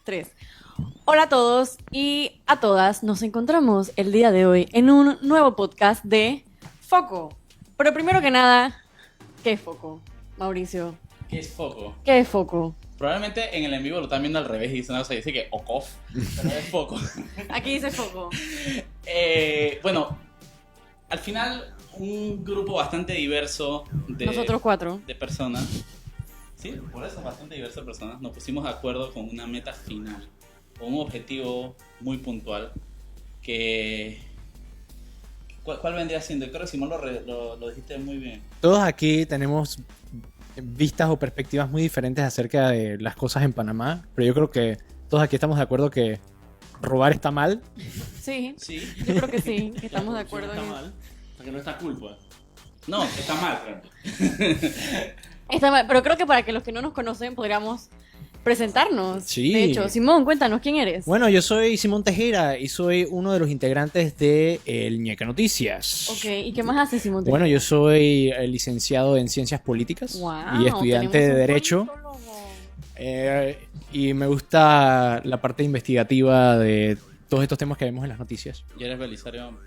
3. Hola a todos y a todas. Nos encontramos el día de hoy en un nuevo podcast de Foco. Pero primero que nada, ¿qué es Foco, Mauricio? ¿Qué es Foco? ¿Qué es Foco? Probablemente en el en vivo lo están viendo al revés y dicen una cosa y dice que Ocof, pero es Foco. Aquí dice Foco. Bueno, al final un grupo bastante diverso Nosotros 4. de personas. Sí, por eso bastante diverso de personas. Nos pusimos de acuerdo con una meta final, con un objetivo muy puntual que... ¿Cuál vendría siendo? Creo que Simón lo dijiste muy bien. Todos aquí tenemos vistas o perspectivas muy diferentes acerca de las cosas en Panamá, pero yo creo que todos aquí estamos de acuerdo que robar está mal. Sí, Sí. yo creo que sí, que estamos de acuerdo Está en mal, porque no está cool, pues. No, está mal, creo. Está mal, pero creo que para que los que no nos conocen podríamos presentarnos. Sí. De hecho, Simón, cuéntanos, ¿quién eres? Bueno, yo soy Simón Tejera y soy uno de los integrantes de El Ñeca Noticias. Ok, ¿y qué más haces, Simón? Bueno, yo soy licenciado en Ciencias Políticas Wow, y estudiante de tenemos un Derecho. politólogo. Y me gusta la parte investigativa de todos estos temas que vemos en las noticias. Y eres Belisario, ¿no?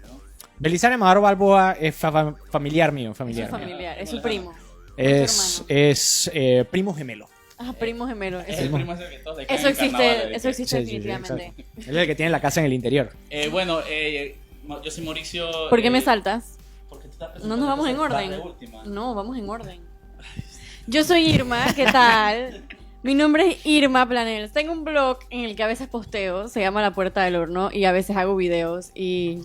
Belisario Amador Balboa es familiar mío, Es familiar. su familiar, es su primo. Es primo gemelo. Ah, primo gemelo. Es Eso, el primo ese que todos le caen eso en carnavales, existe, eso ¿viste? existe Sí, sí, sí, definitivamente. exacto. Él es el que tiene la casa en el interior. Bueno, yo soy Mauricio. ¿Por qué me saltas? Porque tú estás No nos vamos en presentando orden. la última. No, vamos en orden. Yo soy Irma, ¿qué tal? Mi nombre es Irma Planels. Tengo un blog en el que a veces posteo, se llama La Puerta del Horno, y a veces hago videos. Y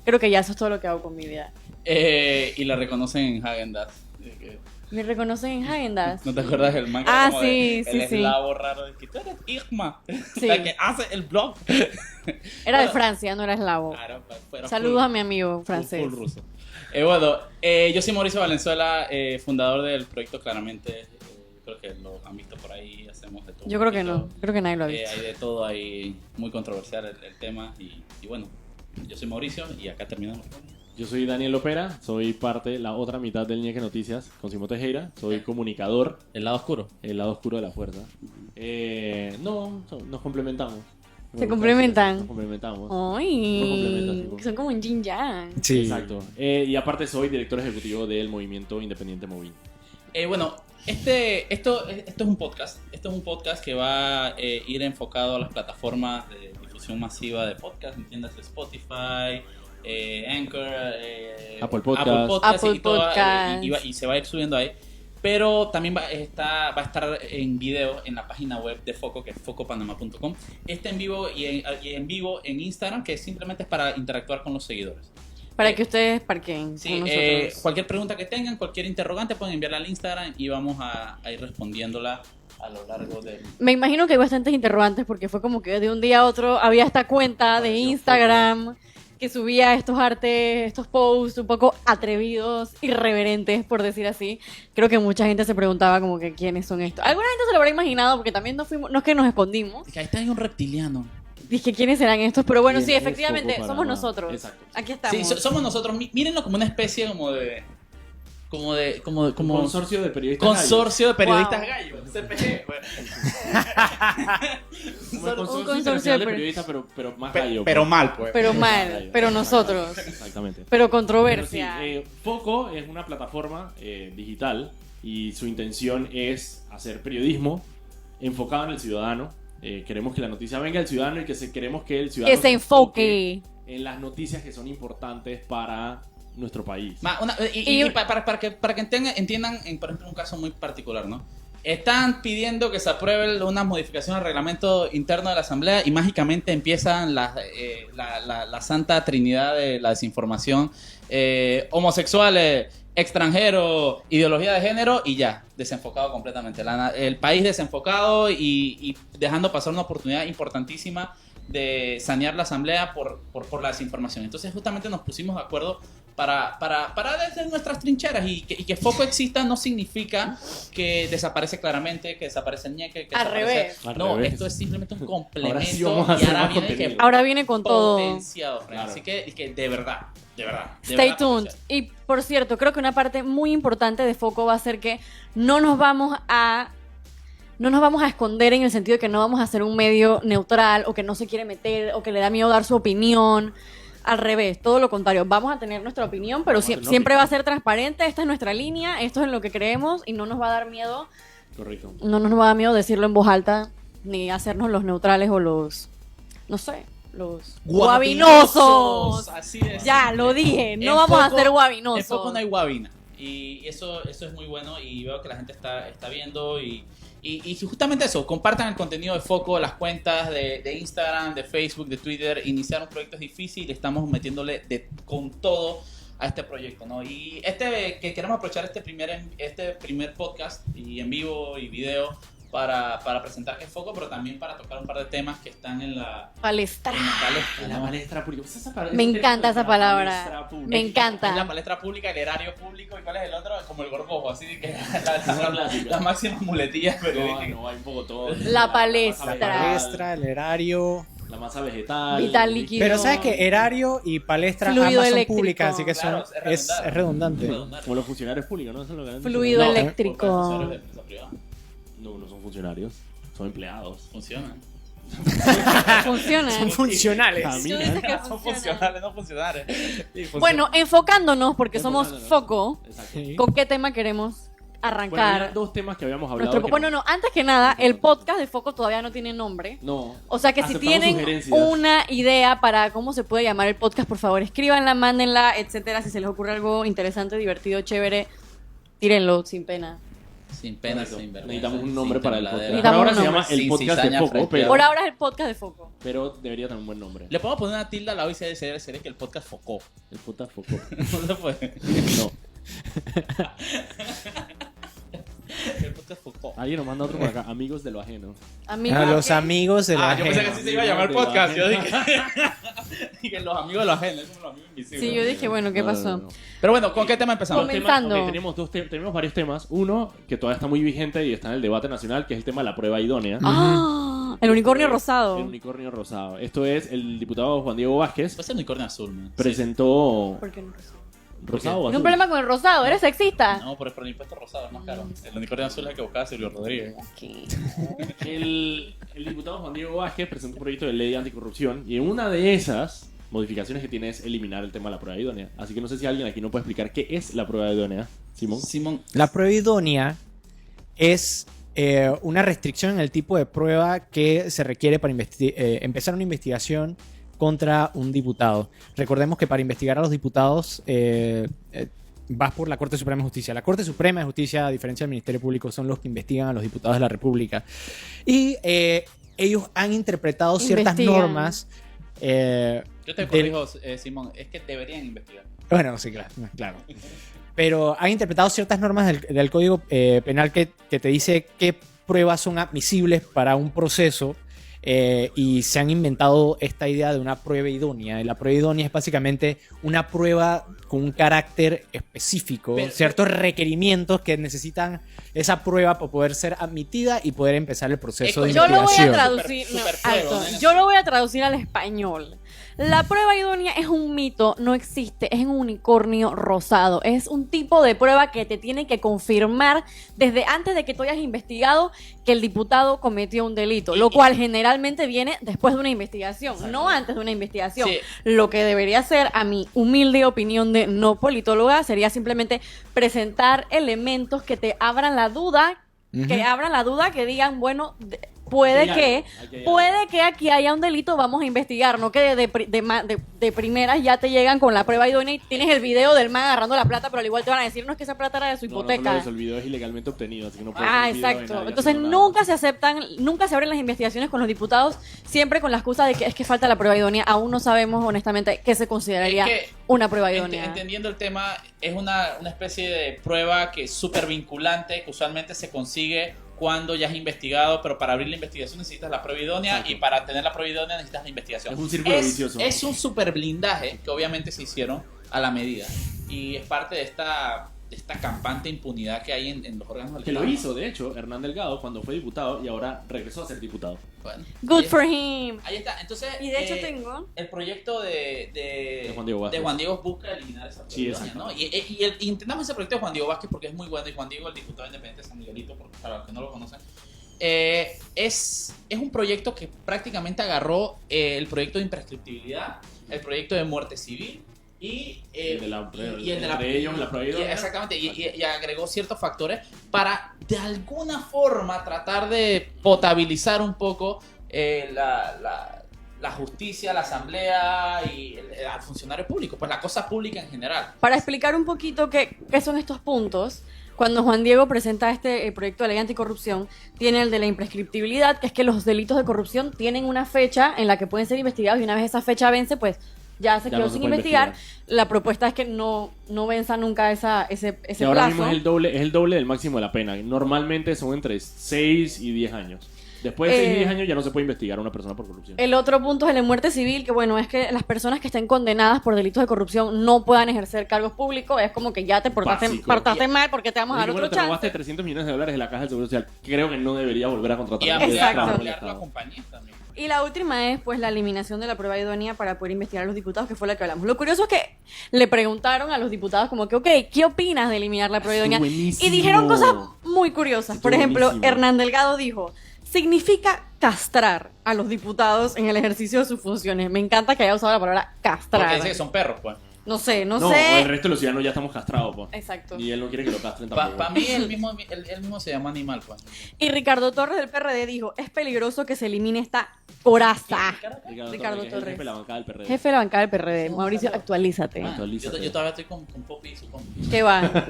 creo que ya eso es todo lo que hago con mi vida. Y la reconocen en Häagen-Dazs. Me reconocen en Häagen-Dazs. ¿No te acuerdas del man que Ah, era como sí, de, sí, el sí. eslavo raro? De que tú eres Irma. Sí. La que hace el blog. Era de Bueno, Francia, no era eslavo. Claro, pero Saludos full- a mi amigo francés. Full ruso. Yo soy Mauricio Valenzuela, fundador del proyecto Claramente. Creo que lo han visto por ahí, hacemos de todo. Yo creo que un poquito. no, creo que nadie lo ha visto. Hay de todo, hay muy controversial el tema. Y bueno, yo soy Mauricio y acá terminamos. Yo soy Daniel Lopera, soy parte, la otra mitad del Ñeque Noticias con Simón Tejera. Soy comunicador, El lado oscuro. el lado oscuro de la fuerza. Nos complementamos. ¿Se complementan? Nos complementamos. Ay, Nos complementan, sí. son como un yin yang. Sí. Exacto. Y aparte soy director ejecutivo del movimiento Independiente Movin. Bueno, esto es un podcast. Esto es un podcast que va a ir enfocado a las plataformas de difusión masiva de podcast, entiéndase Spotify, Anchor, Apple Podcast. Apple y toda- Podcast. y se va a ir subiendo ahí. Pero también va a estar en video en la página web de Foco, que es focopanama.com. Está en vivo y en vivo en Instagram, que simplemente es para interactuar con los seguidores. Para que ustedes parquen Sí, con nosotros. cualquier pregunta que tengan, cualquier interrogante, pueden enviarla al Instagram y vamos a ir respondiéndola a lo largo del... Me imagino que hay bastantes interrogantes porque fue como que de un día a otro había esta cuenta de Apareció Instagram que subía estos artes, estos posts un poco atrevidos, irreverentes, por decir así. Creo que mucha gente se preguntaba como que quiénes son estos. Alguna gente se lo habrá imaginado porque también no es que nos escondimos. Que ahí está un reptiliano. Dije quiénes serán estos, pero bueno, ¿Quién sí, es efectivamente, Foco somos Panamá? nosotros. Exacto. Aquí estamos. Sí, somos nosotros. Mírenlo como una especie como Un consorcio de periodistas. consorcio de periodistas Wow. gallos. CPG. bueno. Como el Un consorcio consorcio internacional de de periodistas, pero más Pe- gallo. pero pues. mal, pues. Pero mal, pero nosotros. Exactamente. Pero Pero sí, controversia. Foco es una plataforma digital y su intención es hacer periodismo enfocado en el ciudadano. Queremos que la noticia venga del ciudadano y queremos que el ciudadano Que se enfoque. en las noticias que son importantes para nuestro país. Y- Para que entiendan, por ejemplo, un caso muy particular, ¿no? Están pidiendo que se apruebe una modificación al reglamento interno de la Asamblea y mágicamente empiezan la santa trinidad de la desinformación. Homosexuales, extranjeros, ideología de género y ya, desenfocado completamente. El país desenfocado y dejando pasar una oportunidad importantísima de sanear la Asamblea por la desinformación. Entonces justamente nos pusimos de acuerdo para desde nuestras trincheras y que Foco exista no significa que desaparece Claramente, que desaparece el Ñeque, que Al desaparece... revés. Al No, revés. esto es simplemente un Ahora complemento sí vamos a y hacer ahora más viene que contenido. Ahora viene con todo. potenciado, Fran. Claro. Así que de verdad. Stay tuned. Y por cierto, creo que una parte muy importante de Foco va a ser que no nos vamos a no nos vamos a esconder en el sentido de que no vamos a ser un medio neutral o que no se quiere meter o que le da miedo dar su opinión. Al revés, todo lo contrario. Vamos a tener nuestra opinión, pero Vamos a tener una siempre va a opinión. ser transparente. Esta es nuestra línea, esto es en lo que creemos y no nos va a dar miedo, Correcto. no nos va a dar miedo decirlo en voz alta ni hacernos los neutrales o los, no sé, los guabinosos. Así es. Ya, lo dije, no En vamos a Foco- ser En guabinosos. Foco no hay guabina. Y eso es muy bueno y veo que la gente está viendo y justamente eso, compartan el contenido de Foco, las cuentas de Instagram, de Facebook, de Twitter. Iniciar un proyecto es difícil y estamos metiéndole con todo a este proyecto, ¿no? Y que queremos aprovechar este primer podcast y en vivo y video para presentar qué es Foco, pero también para tocar un par de temas que están en la Palestra. palestra, La ¿no? palestra pública. Me encanta esa palabra. Palestra pública. Me Es la encanta. palestra pública, el erario público, ¿y cuál es el otro? Como el gorgojo, así que clásica. las máximas muletillas No, periodísticas. no, hay un poco todo. La palestra. masa vegetal, Palestra, el erario. La masa vegetal. Vital líquido. Pero sabes que erario y palestra Fluido ambas son eléctrico. públicas, así que Claro, es redundante. Como los funcionarios públicos, ¿no? Eso es lo que han dicho. Fluido No, eléctrico. Profesores de empresa privada. no son funcionarios. Son empleados. Funcionan. Funciona. Son funcionales. Tú dices que Son funciona. funcionales, no funcionarios. Sí, funcionan. Bueno, enfocándonos, porque somos foco, Exacto. Sí. ¿con qué tema queremos Bueno, arrancar? había dos temas que habíamos hablado. Nuestro, que bueno, no, antes que nada, el podcast de Foco todavía no tiene nombre. No. O sea que si Aceptamos tienen sugerencias. una idea para cómo se puede llamar el podcast, por favor, escríbanla, mándenla, etcétera. Si se les ocurre algo interesante, divertido, chévere, tírenlo sin pena. Sin pena, Correcto. sin vergüenza. Necesitamos un sin nombre para el tembladera. podcast. Necesitamos Por ahora un se llama nombre. el Sin podcast de cizaña Foco, frente pero, Por ahora es el podcast de Foco. pero debería tener un buen nombre. Le podemos poner una tilde al lado y sería que el podcast focó. El podcast Foco. No se puede. No. El podcast focó. Alguien nos manda otro por acá. Amigos de lo ajeno. Amigos, A los amigos de la Ah, yo pensé que gente. así se iba a llamar el podcast. Yo dije. Dije los amigos de los ajenos, como los amigos invisibles. Sí, yo dije, bueno, ¿qué No, no, pasó? no. Pero bueno, ¿con qué tema empezamos? Come- Temas- Comenzando. ok, tenemos varios temas. Uno que todavía está muy vigente y está en el debate nacional, que es el tema de la prueba idónea. Ah, el unicornio rosado. El unicornio rosado. Esto es el diputado Juan Diego Vázquez Puede ser unicornio azul, man. presentó ¿Por qué no rosado? rosado o Tengo azul. un problema con el rosado, ¿eres sexista? No, por el impuesto rosado es más caro. El unicornio azul es el que buscaba Silvio Rodríguez. Ok. El diputado Juan Diego Vázquez presentó un proyecto de ley anticorrupción y en una de esas modificaciones que tiene es eliminar el tema de la prueba idónea. Así que no sé si alguien aquí nos puede explicar qué es la prueba idónea, Simón. Simón. La prueba idónea es una restricción en el tipo de prueba que se requiere para empezar una investigación contra un diputado. Recordemos que para investigar a los diputados vas por la Corte Suprema de Justicia. La Corte Suprema de Justicia, a diferencia del Ministerio Público, son los que investigan a los diputados de la República. Y ellos han interpretado ciertas Investigan. normas. Yo te del- corrijo, Simón, es que deberían investigar. Bueno, sí, claro. Pero han interpretado ciertas normas del Código Penal que te dice qué pruebas son admisibles para un proceso y se han inventado esta idea de una prueba idónea. Y la prueba idónea es básicamente una prueba con un carácter específico, Pero- ciertos requerimientos que necesitan esa prueba para poder ser admitida y poder empezar el proceso de Yo lo voy a investigación. traducir, no, Super alto. prueba, ¿no? Yo lo voy a traducir al español. La prueba idónea es un mito, no existe, es un unicornio rosado. Es un tipo de prueba que te tiene que confirmar desde antes de que tú hayas investigado que el diputado cometió un delito, lo cual generalmente viene después de una investigación, no antes de una investigación. Sí. Lo que debería ser, a mi humilde opinión de no politóloga, sería simplemente presentar elementos que te abran la duda, que digan, bueno, puede Aquí hay que, algo, aquí hay puede que aquí haya un delito, vamos a investigar, no que de primeras ya te llegan con la prueba idónea y tienes el video del man agarrando la plata, pero al igual te van a decir, no es que esa plata era de su No, no hipoteca. solo eso, el video es ilegalmente obtenido, así que no puede Ah, ser un video de exacto. nadie Entonces haciendo nada. nunca se aceptan, nunca se abren las investigaciones con los diputados, siempre con la excusa de que es que falta la prueba idónea. Aún no sabemos honestamente qué se consideraría Es que, una prueba idónea. Entendiendo el tema, es una especie de prueba que es súper vinculante, que usualmente se consigue cuando ya has investigado, pero para abrir la investigación necesitas la prueba idónea Exacto. y para tener la prueba idónea necesitas la investigación. Es un círculo vicioso. Es un súper blindaje que obviamente se hicieron a la medida y es parte de esta campante impunidad que hay en los órganos del Que lo Estado. hizo, de hecho, Hernán Delgado cuando fue diputado y ahora regresó a ser diputado. Bueno, Good ahí- for him. Ahí está. Entonces, Y de hecho tengo... el proyecto De Juan Diego Vázquez. busca eliminar esa Sí, prueba idónea, ¿no? Y intentamos ese proyecto de Juan Diego Vázquez porque es muy bueno. Y Juan Diego, el diputado independiente de San Miguelito, porque para los que no lo conocen, es un proyecto que prácticamente agarró el proyecto de imprescriptibilidad, el proyecto de muerte civil y el de la prohibición. Exactamente, y agregó ciertos factores para de alguna forma tratar de potabilizar un poco la justicia, la asamblea y al funcionario público, pues la cosa pública en general. Para explicar un poquito qué son estos puntos, cuando Juan Diego presenta este proyecto de ley anticorrupción, tiene el de la imprescriptibilidad, que es que los delitos de corrupción tienen una fecha en la que pueden ser investigados y una vez esa fecha vence, pues ya se quedó no se sin puede investigar. La propuesta es que no venza nunca ese Que ahora plazo. mismo es el doble del máximo de la pena. Normalmente son entre 6 y 10 años. Después de 6 y 10 años ya no se puede investigar a una persona por corrupción. El otro punto es el de muerte civil, que bueno, es que las personas que estén condenadas por delitos de corrupción no puedan ejercer cargos públicos. Es como que ya te portaste mal porque te vamos a dar otro te chance. robaste 300 millones de dólares de la caja del Seguro Social. Creo que no debería volver a contratar. Y Exacto. ampliar la compañía también. Y la última es pues la eliminación de la prueba idónea para poder investigar a los diputados, que fue la que hablamos. Lo curioso es que le preguntaron a los diputados como que, ok, ¿qué opinas de eliminar la prueba idónea? Buenísimo. Y dijeron cosas muy curiosas. Por ejemplo, buenísimo. Hernán Delgado dijo, significa castrar a los diputados en el ejercicio de sus funciones. Me encanta que haya usado la palabra castrar. Porque dice que son perros, pues. No sé. No, el resto de los ciudadanos ya estamos castrados, pues. Exacto. Y él no quiere que lo castren tampoco. Para mí, él mismo se llama animal, pues. Y Ricardo Torres del PRD dijo, es peligroso que se elimine esta coraza. Ricardo que es el Torres. jefe de la bancada del PRD. Jefe de la bancada del PRD. Mauricio, actualízate. Yo todavía estoy con Poppy y su compa.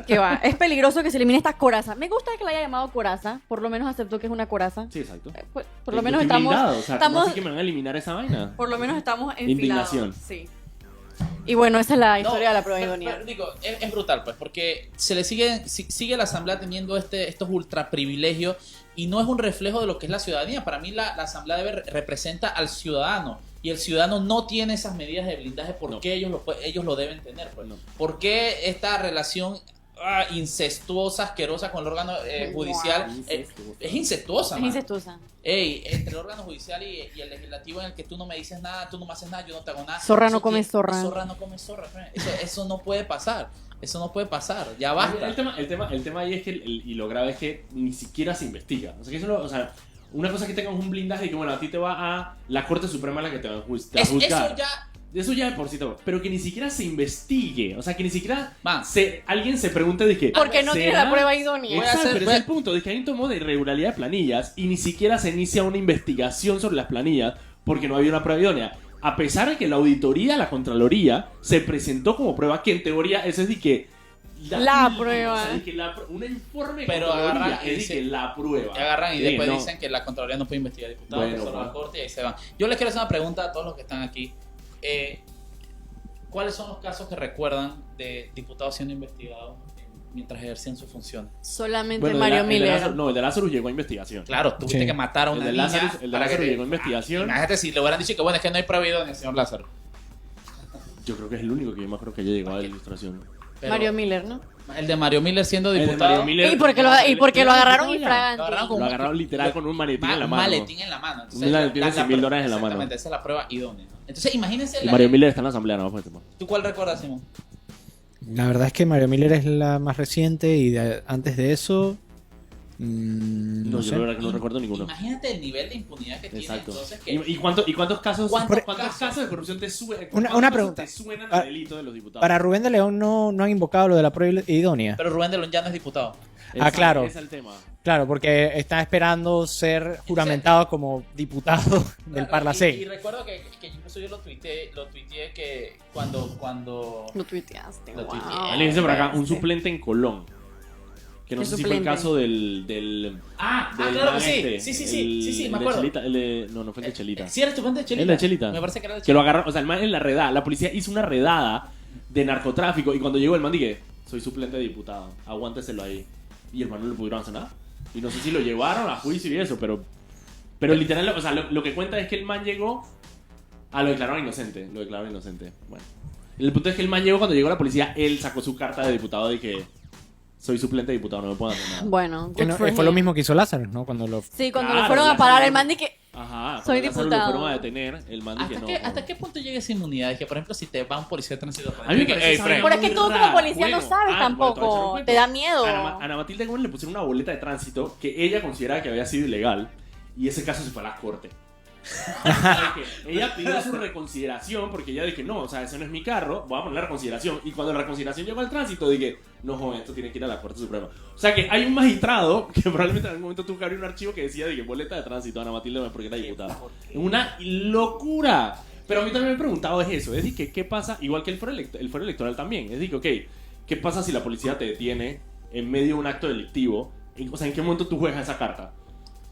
¿Qué va? Es peligroso que se elimine esta coraza. Me gusta que la haya llamado coraza. Por lo menos aceptó que es una coraza. Sí, exacto. Pues, por lo menos Estoy estamos... blindado, o sea, ¿cómo estamos así que me van a eliminar esa vaina? por lo menos estamos enfilados. Indignación. Sí. Y bueno, esa es la No, historia de la prueba idónea. pero digo, es brutal, pues, porque se le sigue la asamblea teniendo estos ultra privilegios y no es un reflejo de lo que es la ciudadanía. Para mí la asamblea representa al ciudadano y el ciudadano no tiene esas medidas de blindaje porque ellos lo deben tener, pues. No. ¿Por qué esta relación incestuosa, asquerosa con el órgano judicial? Es incestuosa, Es man. incestuosa. Entre el órgano judicial y el legislativo en el que tú no me dices nada, tú no me haces nada, yo no te hago nada. Zorra Eso no come zorra. Zorra no come zorra. Eso no puede pasar. Eso no puede pasar. Ya basta. El tema ahí es que, y lo grave es que ni siquiera se investiga. O sea, que o sea, una cosa es que tengas un blindaje y que, bueno, a ti te va a la Corte Suprema la que te va a juzgar. Eso ya de por sí todo. Pero que ni siquiera se investigue. O sea, que ni siquiera alguien se pregunte de que... Porque no tiene la prueba idónea. Exacto, pero es el punto. De que hay un tomo de irregularidad de planillas y ni siquiera se inicia una investigación sobre las planillas porque no había una prueba idónea. A pesar de que la auditoría, la Contraloría, se presentó como prueba que en teoría eso es de que... La prueba. O sea, de que un informe Pero Contraloría agarran y es de que la prueba. Y agarran y Sí, después no. dicen que la Contraloría no puede investigar diputados, Bueno, que solo pues. la Corte y ahí se van. Yo les quiero hacer una pregunta a todos los que están aquí. ¿Cuáles son los casos que recuerdan de diputados siendo investigados mientras ejercían sus funciones? Solamente Bueno, Mario el de Miller. Lázaro- no, el de Lazarus llegó a investigación. Claro, tuviste Sí. que matar a una El de niña. Lazarus- el de para que Lazarus te- llegó a investigación. Imagínate si le hubieran dicho que bueno, es que no hay prueba idónea, señor Lázaro. Yo creo que es el único que yo me acuerdo que ya llegó a la ilustración. Pero Mario Miller, ¿no? el de Mario Miller siendo El de diputado. Mario Miller- Y porque lo agarraron Lo infragante. agarraron con Lo agarraron literal con un maletín en la mano. maletín en la mano. Un maletín de $100,000 en la mano. Exactamente, esa es la prueba idónea. Entonces, imagínense. Y Mario Miller está en la asamblea, no pues, ¿Tú cuál recuerdas, Simón? La verdad es que Mario Miller es la más reciente y antes de eso... No, no yo sé. la verdad que no recuerdo ninguno. Imagínate el nivel de impunidad que tiene. Exacto. Entonces, que ¿Y cuántos casos, ¿Cuántos cuántos casos? casos de corrupción te suenan? Una pregunta. Te suenan Para- al delito de los diputados? Para Rubén de León no han invocado lo de la prueba idónea. Pero Rubén de León ya no es diputado. claro. Ese es el tema. Claro, porque está esperando ser juramentado como diputado del Y Parlacén. recuerdo que incluso yo lo tuiteé que cuando Lo tuiteaste. Lo wow. tuiteé. Alguien dice por acá, un suplente en Colón. Que no ¿Qué sé si fue el suplente? caso del claro man que sí. este, Sí, el me de acuerdo. Chelita, no fue el de Chelita. Sí, era estudiante de Chelita. El de Chelita. Me parece que era de Que Chelita. lo agarraron, o sea, el man en la redada, la policía hizo una redada de narcotráfico y cuando llegó el man dije, soy suplente de diputado, aguánteselo ahí. Y el man no le pudieron hacer nada. Y no sé si lo llevaron a juicio y eso, pero literal, o sea, lo que cuenta es que el man llegó lo declararon inocente, Bueno. El punto es que el man llegó, cuando llegó la policía, él sacó su carta de diputado de que soy suplente de diputado, no me pueden hacer nada. Bueno, Que good no, for fue lo him. mismo que hizo Lázaro, ¿no? Cuando lo... Sí, cuando Claro, le fueron a Lázaro parar le- el man de que Ajá, Soy cuando Lázaro diputado. lo fueron a detener, el man dije no. ¿Hasta qué punto llega esa inmunidad? Es que, por ejemplo, si te va un policía de tránsito... A mí me parece Ey, esa Fred, Pero es que muy tú como rara. policía no sabes bueno, tampoco. te voy a echar un cuento. Te da miedo. Ana Matilde Gómez le pusieron una boleta de tránsito que ella consideraba que había sido ilegal y ese caso se fue a la corte. Que ella pidió su reconsideración porque ella dije, no, o sea, ese no es mi carro, voy a poner la reconsideración. Y cuando la reconsideración llegó al tránsito, dije, no, joven, esto tiene que ir a la Corte Suprema. O sea que hay un magistrado que probablemente en algún momento tuvo que abrir un archivo que decía, dije, boleta de tránsito, Ana Matilde Gómez, porque era diputada. Es una locura. Pero a mí también me he preguntado es eso, es decir, que qué pasa, igual que el fuero electoral también, es decir, ok, ¿qué pasa si la policía te detiene en medio de un acto delictivo? O sea, ¿en qué momento tú juegas esa carta?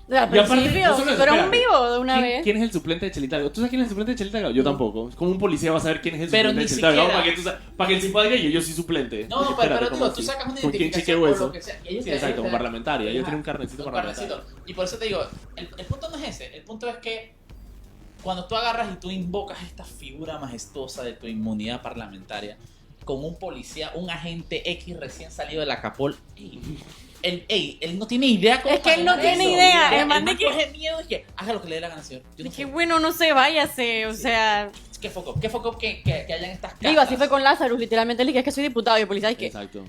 Al Y aparte, principio, no solo eso, pero un espérate. vivo de una vez. ¿Quién es el suplente de Chelita Delgado? ¿Tú sabes quién es el suplente de Chelita Delgado? Yo tampoco. Como un policía va a saber quién es el Pero suplente ni de Chelita Delgado siquiera. para que el simpático diga yo soy suplente. No, Espérate, pero ¿cómo digo, tú así? sacas una ¿Con quién identificación chequeo por eso? lo que sea. Y ellos Sí, te- exacto, ellos un te- parlamentario. Ellos Ajá, tienen un carnecito un parlamentario. carnecito. Y por eso te digo, el punto no es ese. El punto es que cuando tú agarras y tú invocas esta figura majestuosa de tu inmunidad parlamentaria con un policía, un agente X recién salido de la Capol, él no tiene idea cómo Es que él no manejar tiene eso. idea, El el man man de que- coge miedo y que haga lo que le dé la gana, señor. Yo no Dije, sé. bueno, no sé, váyase, o sea... ¿Qué foco que hayan estas cartas? Digo, así fue con Lázaro, literalmente le dije, es que soy diputado y el policía dice que... Exacto.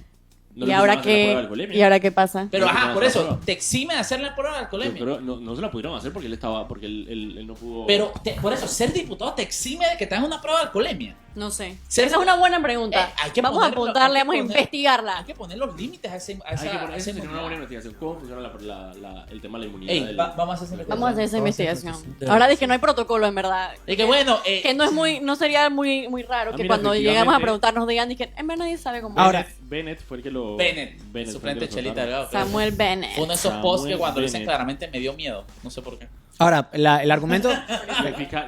No ¿Y le ahora pusieron a hacer la prueba de qué? alcoholemia. ¿Y ahora qué pasa? Pero No, ajá, no, por no, eso, no. te exime de hacer la prueba de Yo alcoholemia. creo- no se la pudieron hacer porque él estaba, porque él no pudo. Pero por eso, ser diputado te exime de que te hagan una prueba de alcoholemia. No sé. Ser- Esa es una buena pregunta. Hay que Vamos a ponerlo- apuntarle, hay que vamos a poner- investigarla. Hay que poner los límites a ese, Hay que poner, a esa ese sería una buena inmunidad. investigación. ¿Cómo funciona el tema de la inmunidad? Ey, del- vamos a hacer esa investigación. Vamos a hacer esa Vamos a hacer investigación. esa- Ahora dije que no hay protocolo, en verdad. Y que bueno, Que no es muy, no sería muy raro Ah, que mira, cuando efectivamente. lleguemos a preguntarnos digan, dije, en verdad nadie sabe cómo. Ahora, Bennett fue el que lo. Bennett, fue el suplente que lo Chelita soltaron. Delgado. Samuel Fue uno Bennett. de esos posts que Samuel cuando lo dicen Bennett. claramente me dio miedo. No sé por qué. ahora el argumento...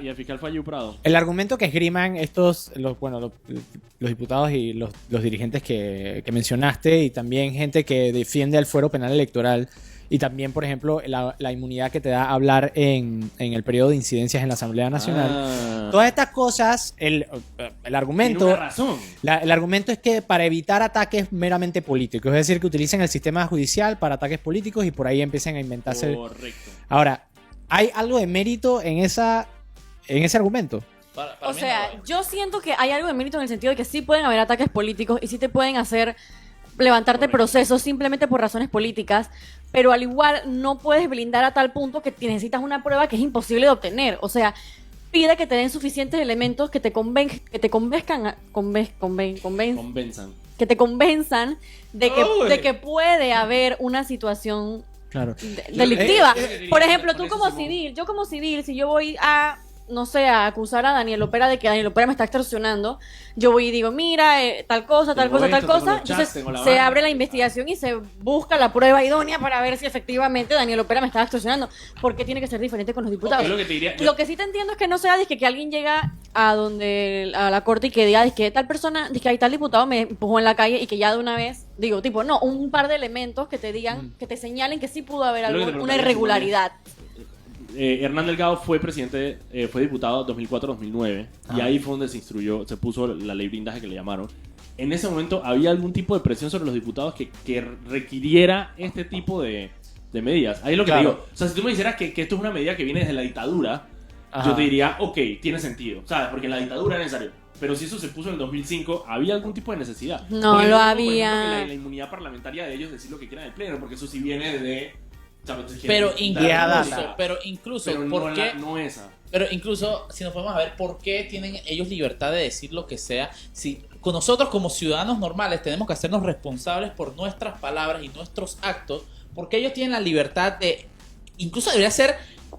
Y el fiscal fue Ayu Prado. El argumento que esgriman los diputados y los dirigentes que mencionaste y también gente que defiende el fuero penal electoral y también, por ejemplo, la inmunidad que te da hablar en el periodo de incidencias en la Asamblea Nacional. Ah, Todas estas cosas, el tiene argumento... una razón. El argumento es que para evitar ataques meramente políticos, es decir, que utilicen el sistema judicial para ataques políticos y por ahí empiecen a inventarse... Correcto. Ahora, ¿hay algo de mérito en ese argumento? Para O mí sea, no. yo siento que hay algo de mérito en el sentido de que sí pueden haber ataques políticos y sí te pueden hacer levantarte Correcto. procesos simplemente por razones políticas, pero al igual no puedes blindar a tal punto que necesitas una prueba que es imposible de obtener. O sea, pide que te den suficientes elementos que te convenzcan, Convenzan. que te convenzan Uy. de que puede haber una situación Claro. delictiva. yo Por diría ejemplo, que tú con como eso civil, yo como civil, si yo voy a, no sé, a acusar a Daniel Opera de que Daniel Opera me está extorsionando, yo voy y digo, mira, tal cosa, tal Tengo cosa, tal esto, tengo cosa. los chats, Entonces tengo la se banda. abre la investigación y se busca la prueba idónea para ver si efectivamente Daniel Opera me estaba extorsionando. ¿Por qué tiene que ser diferente con los diputados? Yo lo que te diría. Lo que sí te entiendo es que no sea que alguien llega a la corte y que diga que tal persona, que hay tal diputado me empujó en la calle y que ya de una vez, digo, tipo, no, un par de elementos que te digan, que te señalen que sí pudo haber Yo lo que te una preguntaría, irregularidad. Hernán Delgado fue presidente, fue diputado 2004-2009 y ahí fue donde se puso la ley blindaje que le llamaron. En ese momento había algún tipo de presión sobre los diputados que requiriera este tipo de medidas. Ahí es lo que te Claro. digo. O sea, si tú me dijeras que esto es una medida que viene desde la dictadura, Ajá. yo te diría, ok, tiene sentido, ¿sabes? Porque en la dictadura era necesario. Pero si eso se puso en el 2005, ¿había algún tipo de necesidad? No Porque lo por había. ejemplo, que la inmunidad parlamentaria de ellos decir lo que quieran en el pleno, porque eso sí viene de... ¿sabes? Pero Vieja incluso, data. pero incluso, Pero ¿por no, qué? no esa. Pero incluso, si nos podemos ver, ¿por qué tienen ellos libertad de decir lo que sea? Si con nosotros como ciudadanos normales tenemos que hacernos responsables por nuestras palabras y nuestros actos, porque ellos tienen la libertad de, incluso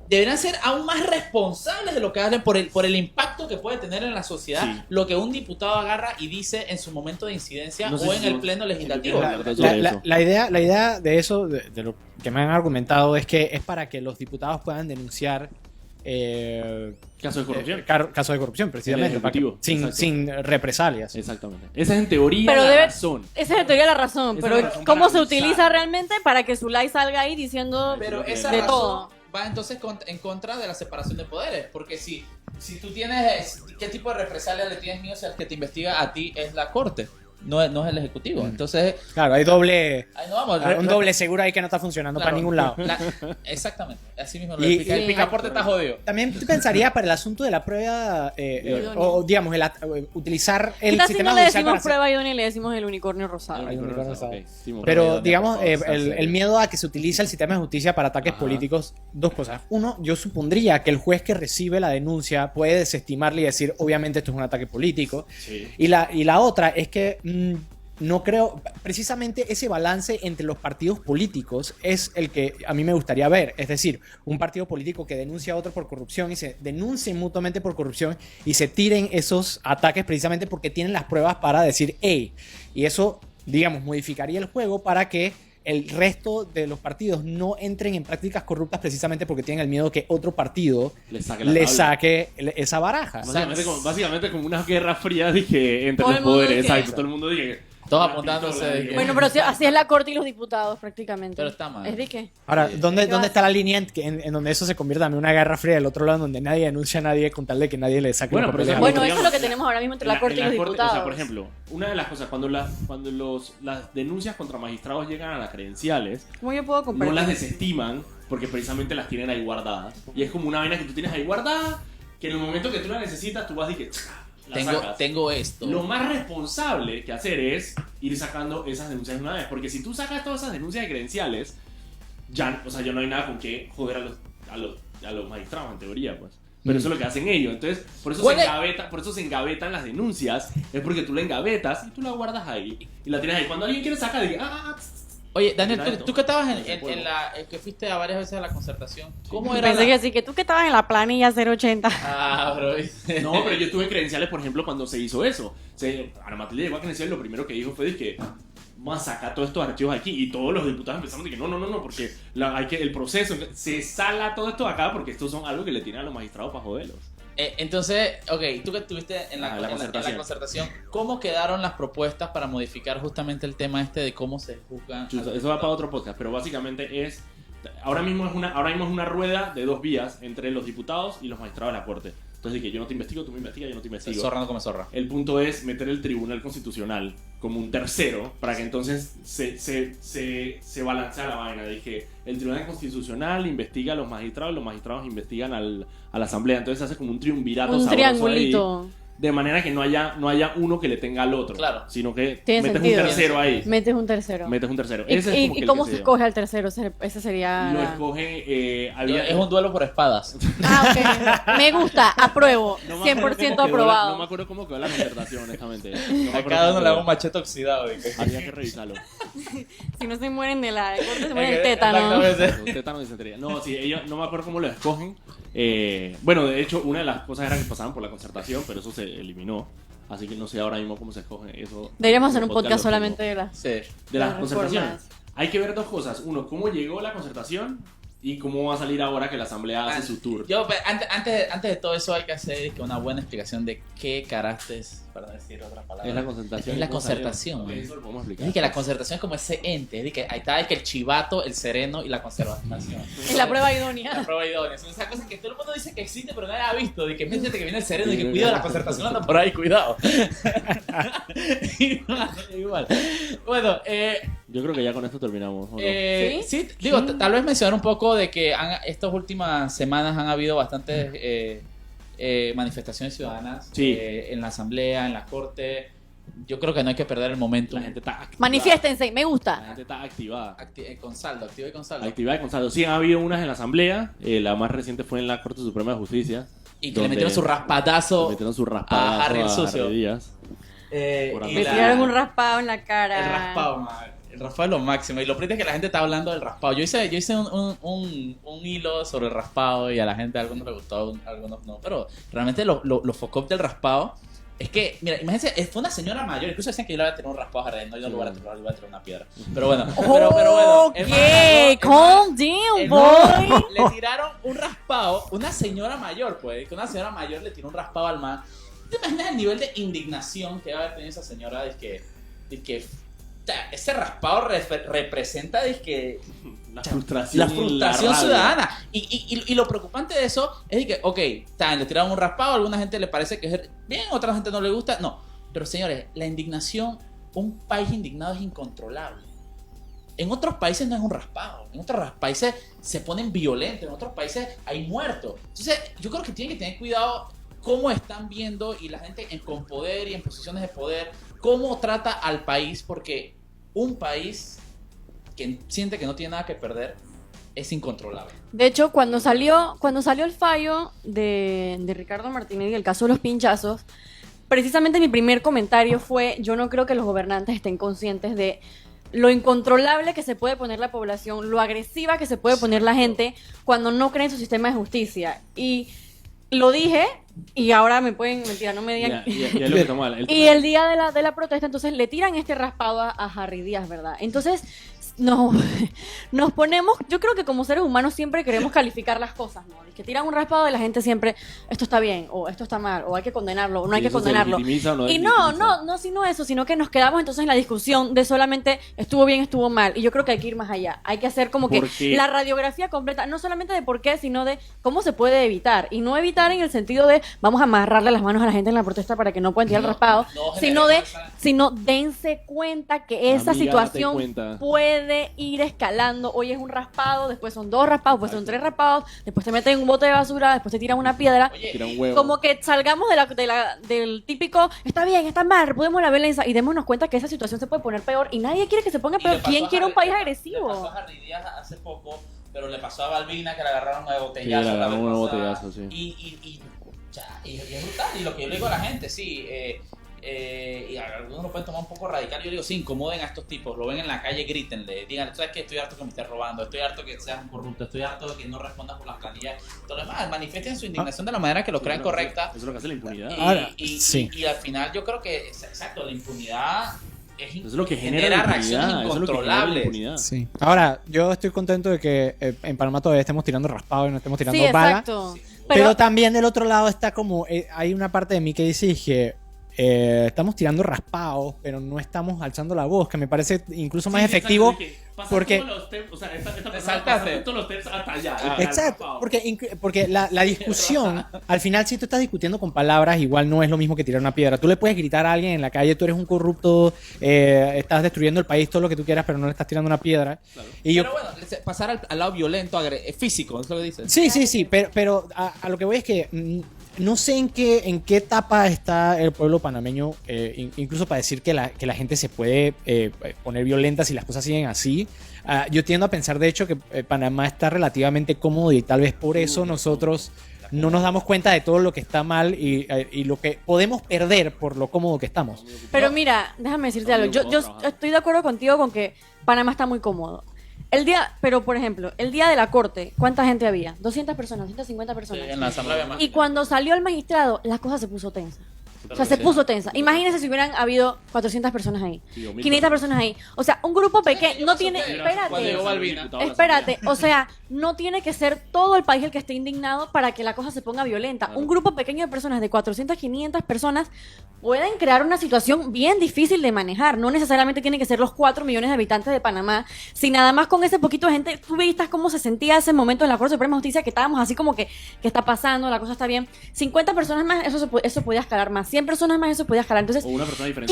deberían ser aún más responsables de lo que hacen por el impacto que puede tener en la sociedad Sí. lo que un diputado agarra y dice en su momento de incidencia No sé o si en el tú- pleno legislativo. La- sobre eso. La idea de eso, de lo que me han argumentado, es que es para que los diputados puedan denunciar Caso de corrupción. casos de corrupción, precisamente, En el para que- Ejecutivo, sin represalias. Exactamente. Esa es en teoría Pero la debe- razón. Esa es en teoría la razón, Esa pero es la razón ¿cómo para se analizar. utiliza realmente para que Zulay salga ahí diciendo Pero De esa de razón todo? va entonces en contra de la separación de poderes, porque si tú tienes, ¿qué tipo de represalia le tienes miedo si el que te investiga a ti es la corte? no es el ejecutivo. Entonces, Claro, hay doble, ahí no vamos. un doble seguro ahí que no está funcionando Claro, para ningún lado. Exactamente, así mismo. Y- El picaporte está jodido. También pensaría para el asunto de la prueba, Idónea. o digamos, utilizar el Quizás si sistema no le judicial decimos para hacer- prueba idónea, le decimos el unicornio rosado. Hay un unicornio Ok, rosado. sí, me Pero Idónea, digamos, por favor, el serio. miedo a que se utilice el sistema de justicia para ataques Ajá. políticos, dos cosas. Uno, yo supondría que el juez que recibe la denuncia puede desestimarle y decir, obviamente esto es un ataque político. Sí. Y la otra es que no creo, precisamente ese balance entre los partidos políticos es el que a mí me gustaría ver. Es decir, un partido político que denuncia a otro por corrupción y se denuncien mutuamente por corrupción y se tiren esos ataques precisamente porque tienen las pruebas para decir, hey, y eso, digamos, modificaría el juego para que el resto de los partidos no entren en prácticas corruptas precisamente porque tienen el miedo que otro partido Le saque la le tabla. saque esa baraja. Básicamente como una guerra fría, dije, entre Todo los el mundo poderes. dije- Exacto, todo el mundo dije. Todos una apuntándose pistola, de dije, que- Bueno, pero así es la corte y los diputados prácticamente. Pero está mal. ¿Es de qué? Ahora, Sí. ¿dónde ¿Qué está la línea en donde eso se convierte también en una guerra fría del otro lado, donde nadie denuncia a nadie con tal de que nadie le saque Bueno, los pero papeles eso- a Bueno, otro? eso es lo que tenemos ahora mismo entre la corte y los diputados. O sea, por ejemplo, una de las cosas, cuando las denuncias contra magistrados llegan a las credenciales, ¿Cómo yo puedo no compartir? las desestiman porque precisamente las tienen ahí guardadas. Y es como una vaina que tú tienes ahí guardada, que en el momento que tú la necesitas, tú vas y que la sacas. Tengo esto. Lo más responsable que hacer es ir sacando esas denuncias de una vez. Porque si tú sacas todas esas denuncias de credenciales, ya no hay nada con qué joder a los magistrados, en teoría, pues. Pero eso es lo que hacen ellos. Entonces, por eso se engavetan las denuncias. Es porque tú la engavetas y tú la guardas ahí. Y la tienes ahí. Cuando alguien quiere sacar, diga, Oye, Daniel, Exacto. tú que estabas Ese que fuiste a varias veces a la concertación, ¿cómo era Pensé la- que sí, que tú que estabas en la planilla 080. Ah, bro. No, pero yo tuve credenciales, por ejemplo, cuando se hizo eso. Ana Matilde llegó a credenciales, lo primero que dijo fue de que vamos a sacar todos estos archivos aquí. Y todos los diputados empezaron de que no, porque el proceso, se sala todo esto acá porque estos son algo que le tienen a los magistrados para joderlos. Entonces, ok, tú que estuviste en la, Ah, en la concertación. concertación, ¿cómo quedaron las propuestas para modificar justamente el tema este de cómo se juzgan? Chuta, eso va para otro podcast, pero básicamente es... Ahora mismo es una rueda de dos vías entre los diputados y los magistrados de la corte. Entonces, que yo no te investigo, tú me investigas, yo no te investigo. Zorra no come zorra. El punto es meter el Tribunal Constitucional como un tercero para que entonces se balancea la vaina. Dije, el Tribunal Constitucional investiga a los magistrados investigan a la Asamblea. Entonces se hace como un triunvirato Un sabroso triangulito. ahí, de manera que no haya uno que le tenga al otro. Claro. Sino que Tiene metes sentido. un tercero ahí. Metes un tercero. Metes un tercero. ¿Y, Ese es como que y el cómo que se dio. escoge al tercero? Ese sería... Lo la- escoge... había, Es un duelo por espadas. Ah, ok. Me gusta, apruebo. no me acuerdo 100% cómo quedó aprobado. no me acuerdo cómo quedó la concertación, honestamente. No me A acuerdo cada cómo uno le hago quedó. un machete oxidado. Había que revisarlo. Si no se mueren de la corte, se mueren del tétano. Exactamente. Un tétano de disentería. No, sí, ellos no me acuerdo cómo lo escogen. Bueno, de hecho, una de las cosas era que pasaban por la concertación, pero eso se eliminó. Así que no sé ahora mismo cómo se escoge eso. Deberíamos hacer un Podcast podcast lo solamente tengo. de las... Sí. De las las concertaciones. reformas. Hay que ver dos cosas. Uno, cómo llegó la concertación y cómo va a salir ahora que la asamblea hace su tour. Yo, antes de todo eso hay que hacer una buena explicación de qué carajos, para no decir otra palabra. Es la concertación. Es la ¿Cómo salió? concertación, Ok, man. eso lo podemos Es explicar. que la concertación es como ese ente, es que ahí está es que el chivato, el sereno y la conservación. Es la prueba La idónea. prueba idónea. Son esas cosas que todo el mundo dice que existe, pero nadie ha visto. De que fíjate que viene el sereno y que cuidado, la concertación anda por ahí, cuidado. igual. Bueno, Yo creo que ya con esto terminamos. ¿o no? sí, digo, tal vez mencionar un poco de que estas últimas semanas han habido bastantes manifestaciones ciudadanas Sí. en la asamblea, en la corte. Yo creo que no hay que perder el momento. La gente está activada. Manifiéstense, me La gusta. gente está activada. Con saldo, activa y con saldo. Actividad con saldo. Sí, ha habido unas en la asamblea. La más reciente fue en la Corte Suprema de Justicia. Y que le donde metieron su raspadazo. le metieron su raspadazo a Harry el sucio. Harry Díaz. Por Y Me la- tiraron un raspado en la cara. El raspado, man. El raspado es lo máximo. Y lo primero es que la gente está hablando del raspado. Yo hice un hilo sobre el raspado y a la gente a algunos le gustó, a algunos no. Pero realmente lo focó del raspado es que, mira, imagínense, fue una señora mayor. Incluso decían que yo le iba a tener un raspado a Jardín. No, yo no lo voy a tirar, le voy a tirar una piedra. Pero bueno, pero bueno. es más, Ok, calm down, boy. le tiraron un raspado, una señora mayor, pues, que una señora mayor le tiró un raspado al man. ¿Te imaginas el nivel de indignación que va a haber tenido esa señora? De que ese raspado representa que La frustración. la frustración rabia. ciudadana. Y lo preocupante de eso es de que, ok, le tiraron un raspado, a alguna gente le parece que es bien, a otra gente no le gusta. No, pero señores, la indignación un país indignado es incontrolable. En otros países no es un raspado. En otros países se ponen violentos. En otros países hay muertos. Entonces, yo creo que tienen que tener cuidado cómo están viendo y la gente con poder y en posiciones de poder, cómo trata al país, porque un país que siente que no tiene nada que perder es incontrolable. De hecho, cuando salió el fallo de Ricardo Martinelli, el caso de los pinchazos, precisamente mi primer comentario fue: yo no creo que los gobernantes estén conscientes de lo incontrolable que se puede poner la población, lo agresiva que se puede poner la gente cuando no creen su sistema de justicia. Y lo dije, y ahora me pueden, mentira, no me digan. Y es lo que toma Y el día de la protesta, entonces le tiran este raspado a Harry Díaz, ¿verdad? Entonces nos ponemos, yo creo que como seres humanos siempre queremos calificar las cosas, ¿no? Que tiran un raspado y la gente siempre, esto está bien, o esto está mal, o hay que condenarlo, o no hay que condenarlo. Y no sino eso, sino que nos quedamos entonces en la discusión de solamente estuvo bien, estuvo mal. Y yo creo que hay que ir más allá. Hay que hacer como que la radiografía completa, no solamente de por qué, sino de cómo se puede evitar. Y no evitar en el sentido de vamos a amarrarle las manos a la gente en la protesta para que no puedan tirar el raspado, sino dense cuenta que esa situación puede ir escalando. Hoy es un raspado, después son 2 raspados, después son 3 raspados, después te meten en un bote de basura, después te tiran una piedra. Tira un huevo. Como que salgamos del típico está bien, está mal, podemos la violencia y démonos cuenta que esa situación se puede poner peor y nadie quiere que se ponga peor. ¿Quién quiere un país agresivo? Le pasó a Harry Díaz hace poco, pero le pasó a Balbina que le agarraron de botellazo. Sí, le agarraron un botellazo, sí. Y es brutal. Y lo que yo le digo a la gente, sí, y algunos lo pueden tomar un poco radical. Yo digo, sí, incomoden a estos tipos, lo ven en la calle, grítenle, digan, ¿sabes qué? Estoy harto que me estés robando, estoy harto que seas un corrupto, estoy harto de que no respondas por las planillas. Todo lo demás, manifiesten su indignación de la manera que lo crean correcta. Eso es lo que hace la impunidad. Y al final yo creo que, exacto, la impunidad es lo que genera reacciones incontrolables. Sí. Ahora, yo estoy contento de que en Panamá todavía estemos tirando raspado y no estemos tirando sí, bala. Exacto. Sí. Pero también del otro lado está como, hay una parte de mí que dice que estamos tirando raspados, pero no estamos alzando la voz, que me parece incluso más efectivo. Porque saltaste todos los temas hasta allá. Exacto, porque la discusión, al final si tú estás discutiendo con palabras, igual no es lo mismo que tirar una piedra. Tú le puedes gritar a alguien en la calle, tú eres un corrupto, estás destruyendo el país, todo lo que tú quieras, pero no le estás tirando una piedra. Claro. Pero bueno, pasar al lado violento, físico, es lo que dices. Sí, pero a lo que voy es que no sé en qué etapa está el pueblo panameño, incluso para decir que la gente se puede poner violenta si las cosas siguen así. Yo tiendo a pensar, de hecho, que Panamá está relativamente cómodo y tal vez por eso nosotros no nos damos cuenta de todo lo que está mal y lo que podemos perder por lo cómodo que estamos. Pero mira, déjame decirte algo. Yo estoy de acuerdo contigo con que Panamá está muy cómodo. Pero por ejemplo, el día de la corte, ¿cuánta gente había? 200 personas, 150 personas. Sí, en la asamblea había más. Y cuando salió el magistrado, la cosa se puso tensa. O sea, se puso tensa. Imagínense si hubieran habido 400 personas ahí, 500 personas ahí. O sea, un grupo pequeño no tiene... Espérate. O sea, no tiene que ser todo el país el que esté indignado para que la cosa se ponga violenta. Un grupo pequeño de personas, de 400, 500 personas, pueden crear una situación bien difícil de manejar. No necesariamente tienen que ser los 4 millones de habitantes de Panamá. Si nada más con ese poquito de gente, tú viste cómo se sentía ese momento en la Corte Suprema de Justicia, que estábamos así como que está pasando, la cosa está bien. 50 personas más, eso podía escalar más. 100 personas más, eso podía escalar. Entonces, 500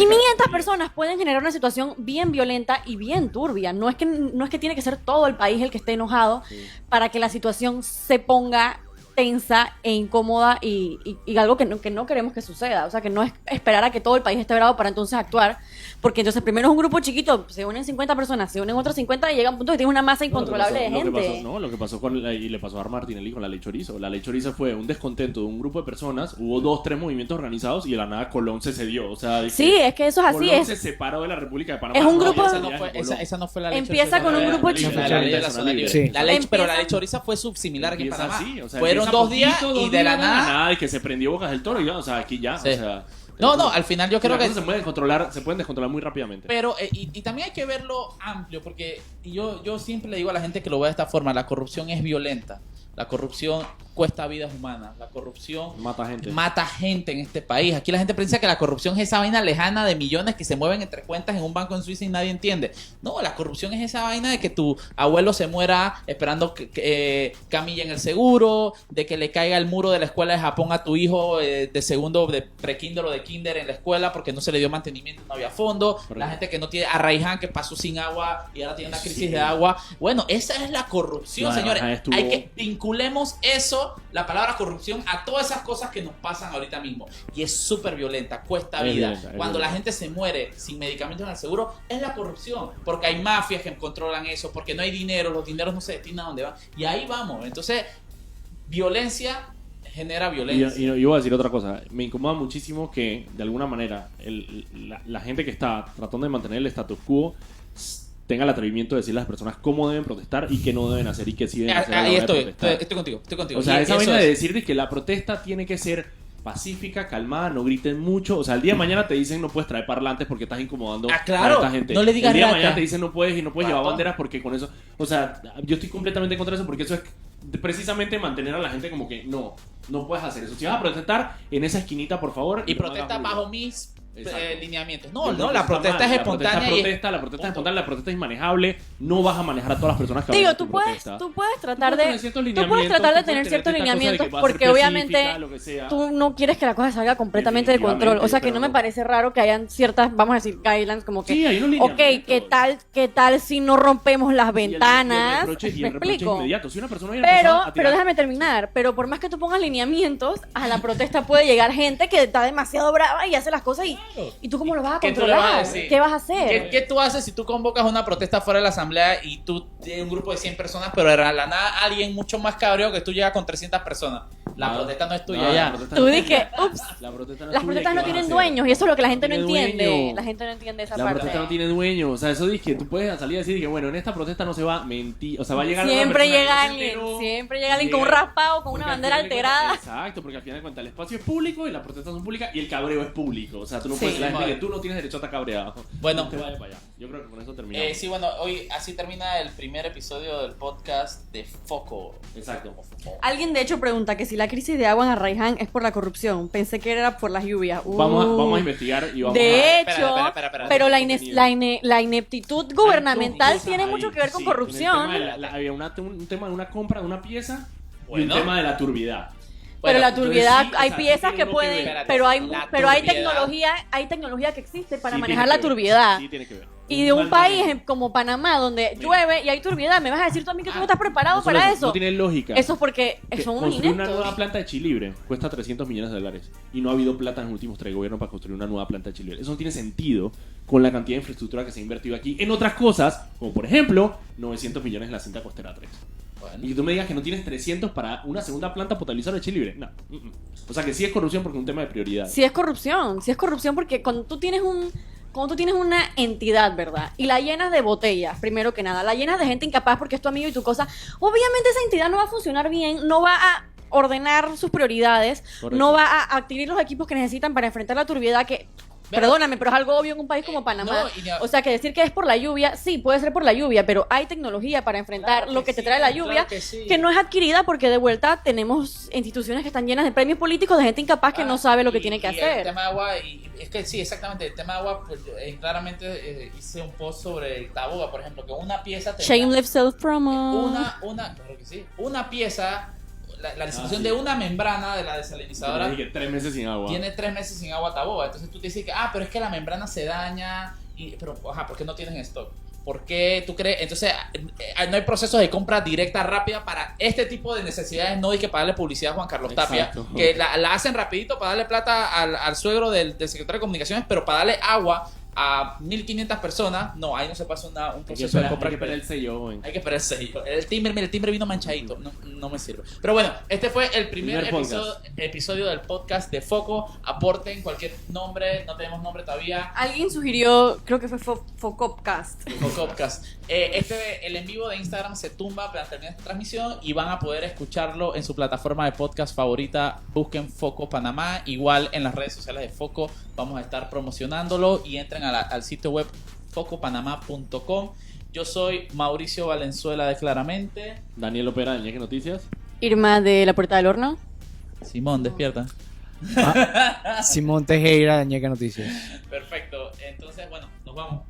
personas pueden generar una situación bien violenta y bien turbia. No es que tiene que ser todo el país el que esté enojado para que la situación se ponga tensa e incómoda y algo que no queremos que suceda. O sea, que no es esperar a que todo el país esté bravo para entonces actuar, porque entonces primero es un grupo chiquito, se unen 50 personas, se unen otros 50 y llega un punto que tienes una masa incontrolable de gente. Lo que pasó y le pasó a Martinelli con la ley Chorizo. La ley Chorizo fue un descontento de un grupo de personas, hubo 2-3 movimientos organizados y de la nada Colón se cedió. O sea, sí, es que eso es así. Colón se separó de la República de Panamá. Es un grupo... Esa no fue la ley Empieza con un grupo chiquito. Pero la ley Chorizo fue subsimilar aquí en Panamá. Fueron 2 días y de la nada y que se prendió Bocas del Toro y ya, o sea, aquí ya, sí. O sea, no, al final yo creo que se pueden descontrolar muy rápidamente. Pero y también hay que verlo amplio, porque yo siempre le digo a la gente que lo vea de esta forma: la corrupción es violenta. La corrupción cuesta vidas humanas. La corrupción Mata gente. mata gente en este país. Aquí la gente piensa que la corrupción es esa vaina lejana de millones que se mueven entre cuentas en un banco en Suiza y nadie entiende. No, la corrupción es esa vaina de que tu abuelo se muera esperando camilla en el seguro, de que le caiga el muro de la escuela de Japón a tu hijo de segundo, de pre-kinder o de kinder en la escuela porque no se le dio mantenimiento, no había fondo. La gente que no tiene a Raiján, que pasó sin agua y ahora tiene una crisis de agua. Bueno, esa es la corrupción, No, señores. estuvo... Hay que vinculemos eso, la palabra corrupción, a todas esas cosas que nos pasan ahorita mismo. Y es súper violenta, cuesta Es vida. violenta, es Cuando la violenta. gente se muere sin medicamentos en el seguro, es la corrupción. Porque hay mafias que controlan eso, porque no hay dinero, los dineros no se destinan a dónde van. Y ahí vamos. Entonces, violencia genera violencia. Y yo voy a decir otra cosa. Me incomoda muchísimo que, de alguna manera, la gente que está tratando de mantener el status quo tenga el atrevimiento de decirle a las personas cómo deben protestar y qué no deben hacer y qué sí deben hacer. a la Ahí hora de estoy protestar. contigo. O sea, Y esa eso vaina es. de decir que la protesta tiene que ser pacífica, calmada, no griten mucho. O sea, el día de mañana te dicen no puedes traer parlantes porque estás incomodando claro, a esta gente. no le digas el día de rata. mañana te dicen no puedes llevar Rato. banderas porque con eso... O sea, yo estoy completamente contra eso porque eso es precisamente mantener a la gente como que no puedes hacer eso. Si vas a protestar, en esa esquinita, por favor. Y no protesta hagas ruido. bajo mis Exacto. lineamientos. Yo No, creo que la está protesta mal. es espontánea. La protesta es espontánea, la protesta es manejable. No vas a manejar a todas las personas que Digo, vayan a tú tu puedes, protesta. tú puedes tratar tener de ciertos tú puedes lineamientos, tratar de tú tener puedes ciertos tener esta cosa de que lineamientos va a ser porque obviamente específica, lo que sea. tú no quieres que la cosa salga completamente de control. O sea, que Definitivamente, no me pero- parece raro que hayan ciertas, vamos a decir, guidelines como que, Sí, hay unos ok, lineamientos. ¿qué tal si no rompemos las Y el ventanas? reproche Me explico. inmediato. Si una persona hubiera empezado a Pero tirar- déjame terminar. Pero por más que tú pongas lineamientos, a la protesta puede llegar gente que está demasiado brava y hace las cosas y tú cómo lo vas a ¿Qué tú le vas a controlar. decir? ¿Qué vas a hacer? ¿Qué tú haces si tú convocas una protesta fuera de la asamblea y tú tienes un grupo de 100 personas, pero de la nada alguien mucho más cabreado que tú llega con 300 personas? La No, protesta no es tuya no, ya. la protesta Tú no es dije, tuya. ups, La protesta no es las tuya, protestas ¿qué no vas a tienen hacer? dueños y eso es lo que la gente no tiene entiende. dueño. La gente no entiende esa La parte. protesta no tiene dueño, o sea, eso dice que tú puedes salir a decir que bueno, en esta protesta no se va a mentir, o sea, va a llegar Siempre una persona llega que no se alguien, enteró, siempre llega alguien con un llega- raspado, con una porque al bandera final de cuentas- alterada. Exacto, porque al final de cuentas el espacio es público y las protestas son públicas y el cabreo es público, o sea, tú no Sí. puedes decirle a la gente Vale. que tú no tienes derecho a estar cabreado. Bueno. No te vayas para allá. Yo creo que con eso terminamos. Sí, bueno, hoy así termina el primer episodio del podcast de Foco. Exacto. Alguien de hecho pregunta que si la crisis de agua en Arraiján es por la corrupción. Pensé que era por las lluvias. Vamos a investigar y vamos De a... hecho, Espera. pero la, Contenido. la ineptitud gubernamental Hay dos tiene cosas mucho ahí. que ver con Sí, corrupción. en el tema de había un tema de una compra de una pieza y Bueno. un tema de la turbidad. Pero la entonces turbiedad, sí, o hay sea, piezas tiene que uno que pueden, ver. Espérate, pero hay la pero hay turbiedad. tecnología que existe para Sí, manejar tiene la que ver. turbiedad. Sí, tiene que ver. Y de un mal país manejo. como Panamá, donde Mira. llueve y hay turbiedad, ¿me vas a decir tú a mí que tú no estás preparado No solo para eso? No tiene lógica. Eso es porque Que son unos construir una nueva ineptos. planta de chilibre cuesta $300 millones y no ha habido plata en los últimos 3 gobiernos para construir una nueva planta de chilibre. Eso no tiene sentido con la cantidad de infraestructura que se ha invertido aquí en otras cosas, como por ejemplo 900 millones en la cinta costera 3. Bueno. Y que tú me digas que no tienes 300 para una segunda planta potabilizadora de chilibre. No. O sea que sí es corrupción porque es un tema de prioridad. Sí es corrupción porque cuando tú tienes una entidad, ¿verdad? Y la llenas de botellas, primero que nada, la llenas de gente incapaz porque es tu amigo y tu cosa, obviamente esa entidad no va a funcionar bien, no va a ordenar sus prioridades, Correcto. no va a adquirir los equipos que necesitan para enfrentar la turbiedad que... Perdóname, pero es algo obvio en un país como Panamá. no, y ya- O sea, que decir que es por la lluvia, sí, puede ser por la lluvia, pero hay tecnología para enfrentar Claro lo que te sí, trae la claro lluvia, que sí. que no es adquirida porque de vuelta tenemos instituciones que están llenas de premios políticos de gente incapaz que no sabe lo que tiene que El hacer. tema de agua, y es que sí, exactamente, el tema de agua, pues, claramente hice un post sobre el Taboga, por ejemplo, que una pieza tenía Shameless self-promo. claro que sí, una pieza, la licitación sí. de una membrana de la Yo desalinizadora dije 3 meses sin agua. tiene 3 meses sin agua Taboga. Entonces tú te dices que, pero es que la membrana se daña, pero, ¿por qué no tienen stock? ¿Por qué tú crees? Entonces, no hay procesos de compra directa, rápida para este tipo de necesidades. No hay que pagarle publicidad a Juan Carlos Tapia, Exacto. que la hacen rapidito para darle plata al suegro del secretario de Comunicaciones, pero para darle agua a 1.500 personas, no, ahí no se pasa un Hay que proceso de esperar, compra. hay que esperar el sello, joven. Hay que esperar el sello. El timbre vino manchadito. No me sirve. Pero bueno, este fue el primer episodio del podcast de Foco. Aporten cualquier nombre. No tenemos nombre todavía. Alguien sugirió, creo que fue Focopcast. Focopcast. El en vivo de Instagram se tumba para terminar esta transmisión y van a poder escucharlo en su plataforma de podcast favorita. Busquen Foco Panamá. Igual en las redes sociales de Foco vamos a estar promocionándolo y entren al sitio web focopanamá.com. Yo soy Mauricio Valenzuela de Claramente. Daniel Opera de Ñeque Noticias. Irma de la Puerta del Horno. Simón, despierta. Simón Tejera de Ñeca Noticias. Perfecto. Entonces, bueno, nos vamos.